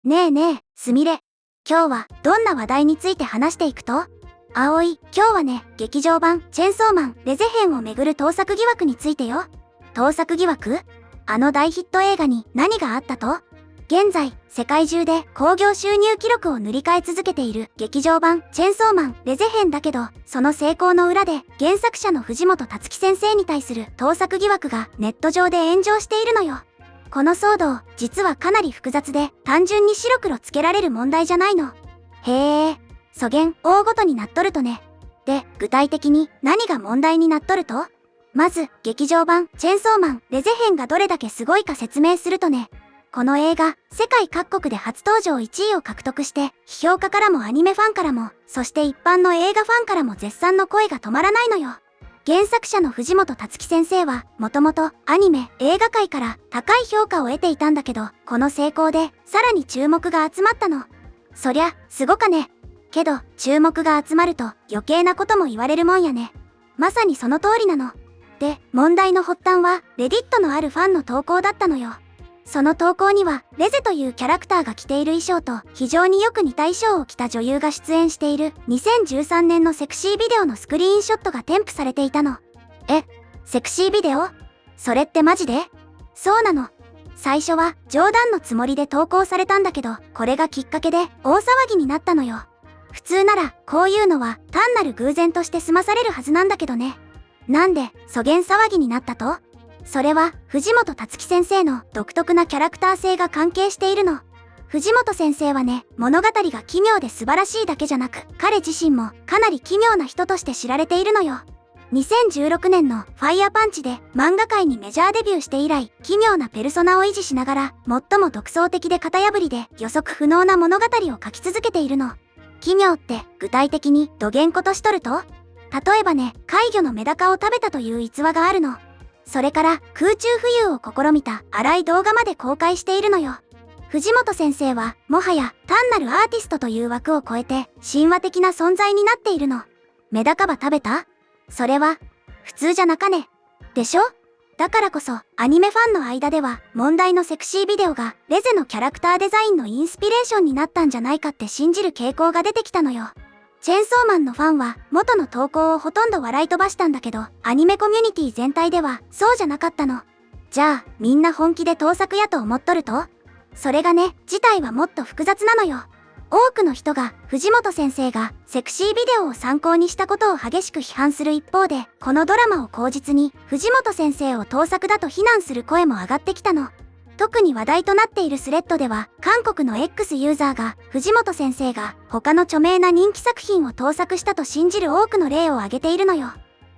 ねえねえ、すみれ。今日はどんな話題について話していくと？葵、今日はね、劇場版チェンソーマンレゼ編をめぐる盗作疑惑についてよ。盗作疑惑？あの大ヒット映画に何があったと？現在、世界中で興行収入記録を塗り替え続けている劇場版チェンソーマンレゼ編だけど、その成功の裏で原作者の藤本タツキ先生に対する盗作疑惑がネット上で炎上しているのよ。この騒動、実はかなり複雑で、単純に白黒つけられる問題じゃないの。へえ、そげん、大ごとになっとるとね。で、具体的に何が問題になっとると？まず、劇場版チェンソーマンレゼ編がどれだけすごいか説明するとね。この映画、世界各国で初登場1位を獲得して、批評家からもアニメファンからも、そして一般の映画ファンからも絶賛の声が止まらないのよ。原作者の藤本タツキ先生は、もともとアニメ、映画界から高い評価を得ていたんだけど、この成功でさらに注目が集まったの。そりゃ、すごかね。けど、注目が集まると余計なことも言われるもんやね。まさにその通りなの。で、問題の発端は、レディットのあるファンの投稿だったのよ。その投稿には、レゼというキャラクターが着ている衣装と非常によく似た衣装を着た女優が出演している2013年のセクシービデオのスクリーンショットが添付されていたの。え、セクシービデオ？それってマジで？そうなの。最初は冗談のつもりで投稿されたんだけど、これがきっかけで大騒ぎになったのよ。普通ならこういうのは単なる偶然として済まされるはずなんだけどね。なんでそげん騒ぎになったと？それは藤本タツキ先生の独特なキャラクター性が関係しているの。藤本先生はね、物語が奇妙で素晴らしいだけじゃなく、彼自身もかなり奇妙な人として知られているのよ。2016年のファイヤーパンチで漫画界にメジャーデビューして以来、奇妙なペルソナを維持しながら、最も独創的で型破りで予測不能な物語を書き続けているの。奇妙って具体的にどげんことしとると？例えばね、怪魚のメダカを食べたという逸話があるの。それから空中浮遊を試みた荒い動画まで公開しているのよ。藤本先生はもはや単なるアーティストという枠を超えて神話的な存在になっているの。メダカば食べた？それは普通じゃなかね。でしょ？だからこそアニメファンの間では問題のセクシービデオがレゼのキャラクターデザインのインスピレーションになったんじゃないかって信じる傾向が出てきたのよ。チェンソーマンのファンは元の投稿をほとんど笑い飛ばしたんだけど、アニメコミュニティ全体ではそうじゃなかったの。じゃあみんな本気で盗作やと思っとると？それがね、事態はもっと複雑なのよ。多くの人が藤本先生がセクシービデオを参考にしたことを激しく批判する一方で、このドラマを口実に藤本先生を盗作だと非難する声も上がってきたの。特に話題となっているスレッドでは、韓国の X ユーザーが藤本先生が他の著名な人気作品を盗作したと信じる多くの例を挙げているのよ。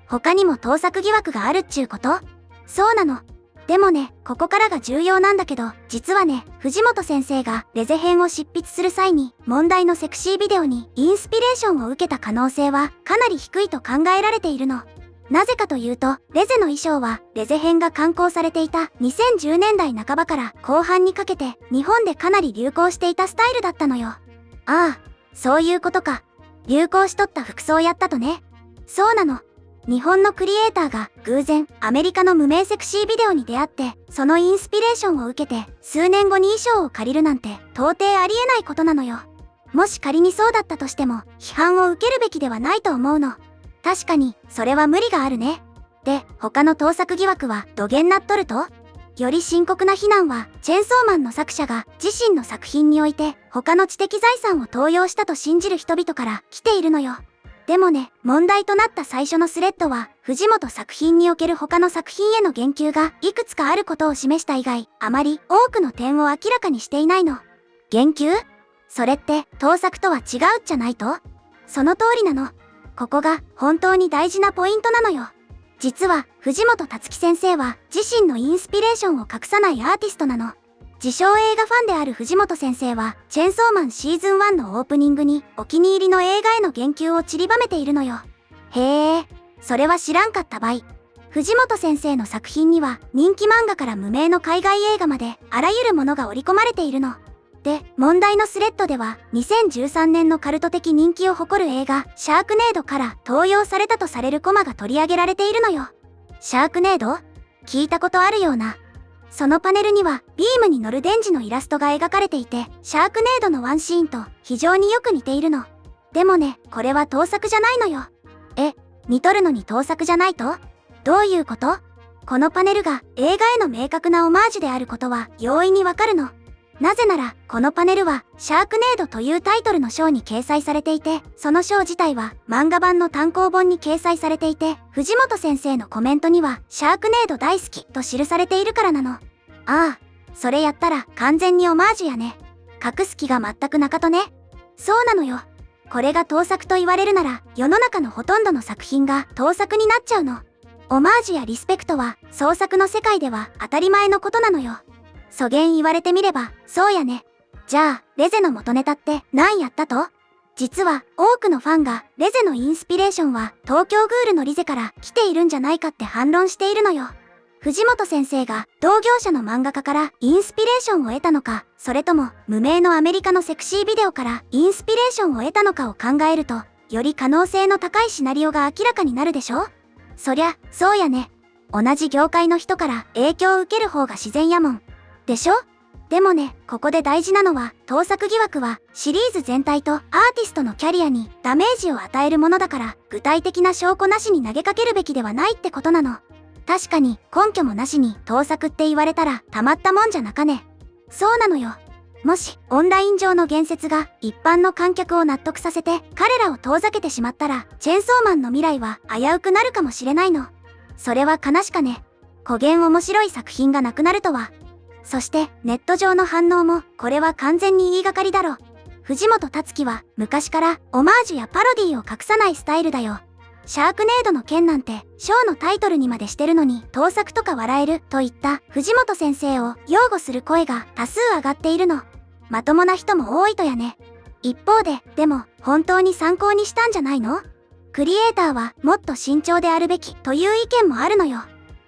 他にも盗作疑惑があるっちゅうこと？そうなの。でもね、ここからが重要なんだけど、実はね、藤本先生がレゼ編を執筆する際に、問題のセクシービデオにインスピレーションを受けた可能性はかなり低いと考えられているの。なぜかというと、レゼの衣装はレゼ編が刊行されていた2010年代半ばから後半にかけて日本でかなり流行していたスタイルだったのよ。ああ、そういうことか。流行しとった服装やったとね。そうなの。日本のクリエイターが偶然アメリカの無名セクシービデオに出会って、そのインスピレーションを受けて数年後に衣装を借りるなんて到底ありえないことなのよ。もし仮にそうだったとしても批判を受けるべきではないと思うの。確かにそれは無理があるね。で、他の盗作疑惑はどげんなっとると？より深刻な非難はチェンソーマンの作者が自身の作品において他の知的財産を盗用したと信じる人々から来ているのよ。でもね、問題となった最初のスレッドは藤本作品における他の作品への言及がいくつかあることを示した以外、あまり多くの点を明らかにしていないの。言及？それって盗作とは違うっちゃないと？その通りなの。ここが本当に大事なポイントなのよ。実は藤本タツキ先生は自身のインスピレーションを隠さないアーティストなの。自称映画ファンである藤本先生はチェンソーマンシーズン1のオープニングにお気に入りの映画への言及を散りばめているのよ。へえ、それは知らんかったばい。藤本先生の作品には人気漫画から無名の海外映画まであらゆるものが織り込まれているの。で、問題のスレッドでは2013年のカルト的人気を誇る映画シャークネードから盗用されたとされるコマが取り上げられているのよ。シャークネード？聞いたことあるような。そのパネルにはビームに乗るデンジのイラストが描かれていて、シャークネードのワンシーンと非常によく似ているの。でもね、これは盗作じゃないのよ。似とるのに盗作じゃないと？どういうこと？このパネルが映画への明確なオマージュであることは容易にわかるの。なぜなら、このパネルはシャークネードというタイトルの章に掲載されていて、その章自体は漫画版の単行本に掲載されていて、藤本先生のコメントにはシャークネード大好きと記されているからなの。ああ、それやったら完全にオマージュやね。隠す気が全くなかとね。そうなのよ。これが盗作と言われるなら、世の中のほとんどの作品が盗作になっちゃうの。オマージュやリスペクトは創作の世界では当たり前のことなのよ。そげん言われてみれば、そうやね。じゃあ、レゼの元ネタって何やったと？実は、多くのファンが、レゼのインスピレーションは、東京グールのリゼから来ているんじゃないかって反論しているのよ。藤本先生が、同業者の漫画家からインスピレーションを得たのか、それとも、無名のアメリカのセクシービデオからインスピレーションを得たのかを考えると、より可能性の高いシナリオが明らかになるでしょ？そりゃ、そうやね。同じ業界の人から影響を受ける方が自然やもん。でしょ？でもね、ここで大事なのは、盗作疑惑はシリーズ全体とアーティストのキャリアにダメージを与えるものだから、具体的な証拠なしに投げかけるべきではないってことなの。確かに根拠もなしに盗作って言われたらたまったもんじゃなかね。そうなのよ。もしオンライン上の言説が一般の観客を納得させて彼らを遠ざけてしまったら、チェンソーマンの未来は危うくなるかもしれないの。それは悲しかね。古言面白い作品がなくなるとは。そしてネット上の反応も、これは完全に言いがかりだろ。藤本達樹は昔からオマージュやパロディを隠さないスタイルだよ。シャークネードの件なんて章のタイトルにまでしてるのに盗作とか笑えるといった藤本先生を擁護する声が多数上がっているの。まともな人も多いとやね。一方で、でも本当に参考にしたんじゃないの？クリエイターはもっと慎重であるべきという意見もあるのよ。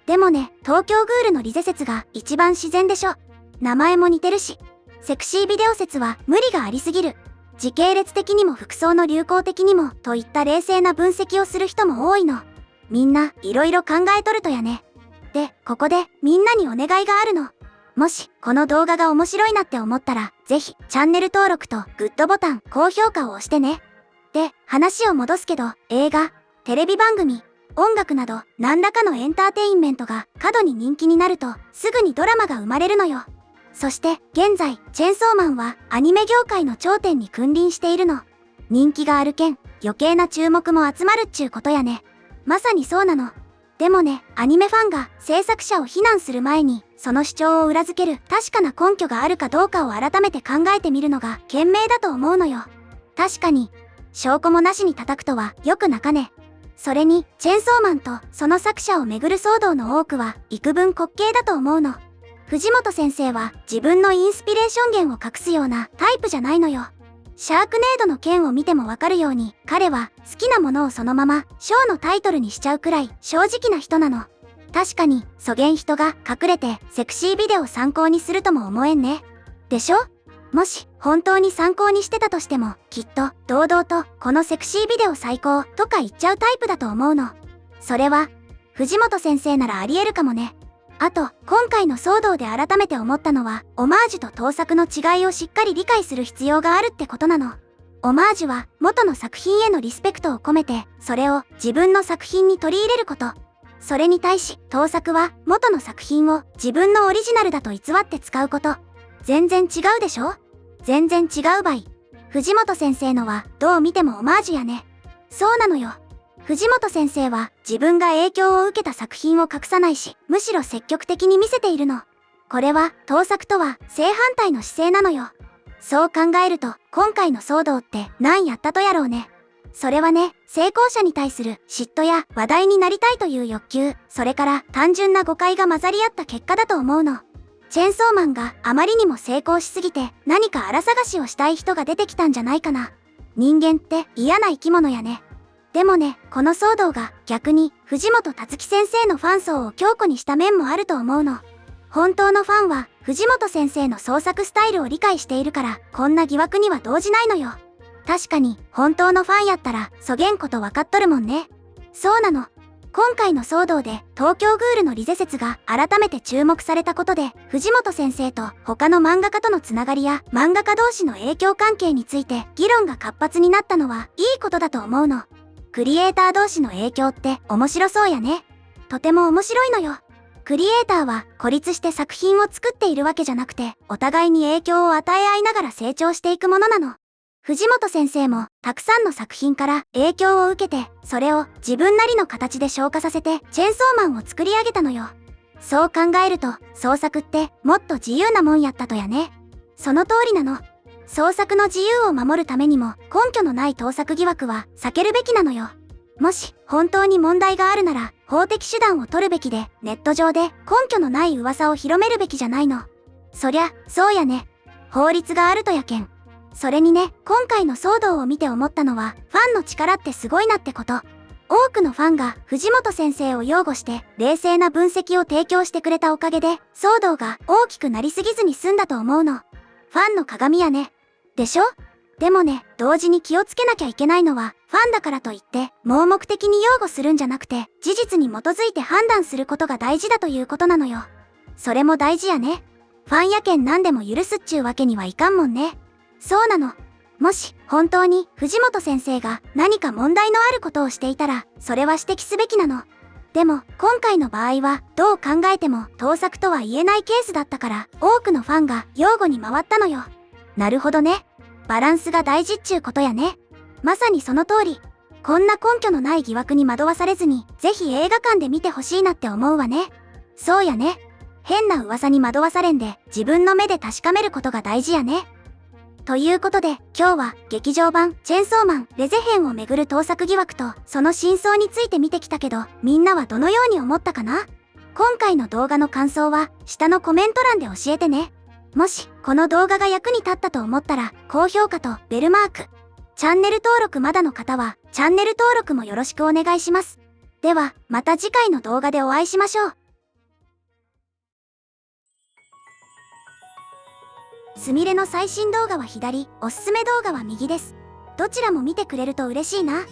でもね、東京グールのリゼ説が一番自然でしょ。名前も似てるし。セクシービデオ説は無理がありすぎる。時系列的にも服装の流行的にもといった冷静な分析をする人も多いの。みんないろいろ考えとるとやね。で、ここでみんなにお願いがあるの。もしこの動画が面白いなって思ったら、ぜひチャンネル登録とグッドボタン、高評価を押してね。で、話を戻すけど、映画、テレビ番組、音楽など何らかのエンターテインメントが過度に人気になると、すぐにドラマが生まれるのよ。そして現在チェンソーマンはアニメ業界の頂点に君臨しているの。人気があるけん余計な注目も集まるっちゅうことやね。まさにそうなの。でもね、アニメファンが制作者を非難する前に、その主張を裏付ける確かな根拠があるかどうかを改めて考えてみるのが賢明だと思うのよ。確かに証拠もなしに叩くとはよくなかね。それにチェンソーマンとその作者をめぐる騒動の多くは幾分滑稽だと思うの。藤本先生は自分のインスピレーション源を隠すようなタイプじゃないのよ。シャークネードの件を見てもわかるように、彼は好きなものをそのままショーのタイトルにしちゃうくらい正直な人なの。確かにそげん人が隠れてセクシービデオを参考にするとも思えんね。でしょ？もし本当に参考にしてたとしても、きっと堂々とこのセクシービデオ最高とか言っちゃうタイプだと思うの。それは藤本先生ならありえるかもね。あと今回の騒動で改めて思ったのは、オマージュと盗作の違いをしっかり理解する必要があるってことなの。オマージュは元の作品へのリスペクトを込めて、それを自分の作品に取り入れること。それに対し盗作は元の作品を自分のオリジナルだと偽って使うこと。全然違うでしょ？全然違うばい。藤本先生のはどう見てもオマージュやね。そうなのよ。藤本先生は自分が影響を受けた作品を隠さないし、むしろ積極的に見せているの。これは盗作とは正反対の姿勢なのよ。そう考えると今回の騒動って何やったとやろうね。それはね、成功者に対する嫉妬や話題になりたいという欲求、それから単純な誤解が混ざり合った結果だと思うの。チェンソーマンがあまりにも成功しすぎて、何か荒探しをしたい人が出てきたんじゃないかな。人間って嫌な生き物やね。でもね、この騒動が逆に藤本達樹先生のファン層を強固にした面もあると思うの。本当のファンは藤本先生の創作スタイルを理解しているから、こんな疑惑には動じないのよ。確かに本当のファンやったらそげんことわかっとるもんね。そうなの。今回の騒動で東京グールのリゼ説が改めて注目されたことで、藤本先生と他の漫画家とのつながりや漫画家同士の影響関係について議論が活発になったのはいいことだと思うの。クリエイター同士の影響って面白そうやね。とても面白いのよ。クリエイターは孤立して作品を作っているわけじゃなくて、お互いに影響を与え合いながら成長していくものなの。藤本先生もたくさんの作品から影響を受けて、それを自分なりの形で消化させてチェンソーマンを作り上げたのよ。そう考えると創作ってもっと自由なもんやったとやね。その通りなの。創作の自由を守るためにも根拠のない盗作疑惑は避けるべきなのよ。もし本当に問題があるなら法的手段を取るべきで、ネット上で根拠のない噂を広めるべきじゃないの。そりゃそうやね。法律があるとやけん。それにね、今回の騒動を見て思ったのは、ファンの力ってすごいなってこと。多くのファンが藤本先生を擁護して冷静な分析を提供してくれたおかげで、騒動が大きくなりすぎずに済んだと思うの。ファンの鏡やね。でしょ？でもね、同時に気をつけなきゃいけないのは、ファンだからといって盲目的に擁護するんじゃなくて、事実に基づいて判断することが大事だということなのよ。それも大事やね。ファンやけん何でも許すっちゅうわけにはいかんもんね。そうなの。もし本当に藤本先生が何か問題のあることをしていたら、それは指摘すべきなの。でも今回の場合はどう考えても盗作とは言えないケースだったから、多くのファンが擁護に回ったのよ。なるほどね。バランスが大事っちゅうことやね。まさにその通り。こんな根拠のない疑惑に惑わされずに、ぜひ映画館で見てほしいなって思うわね。そうやね。変な噂に惑わされんで、自分の目で確かめることが大事やね。ということで、今日は劇場版チェンソーマンレゼ編をめぐる盗作疑惑とその真相について見てきたけど、みんなはどのように思ったかな？今回の動画の感想は下のコメント欄で教えてね。もしこの動画が役に立ったと思ったら高評価とベルマーク、チャンネル登録まだの方はチャンネル登録もよろしくお願いします。ではまた次回の動画でお会いしましょう。すみれの最新動画は左、おすすめ動画は右です。どちらも見てくれると嬉しいな。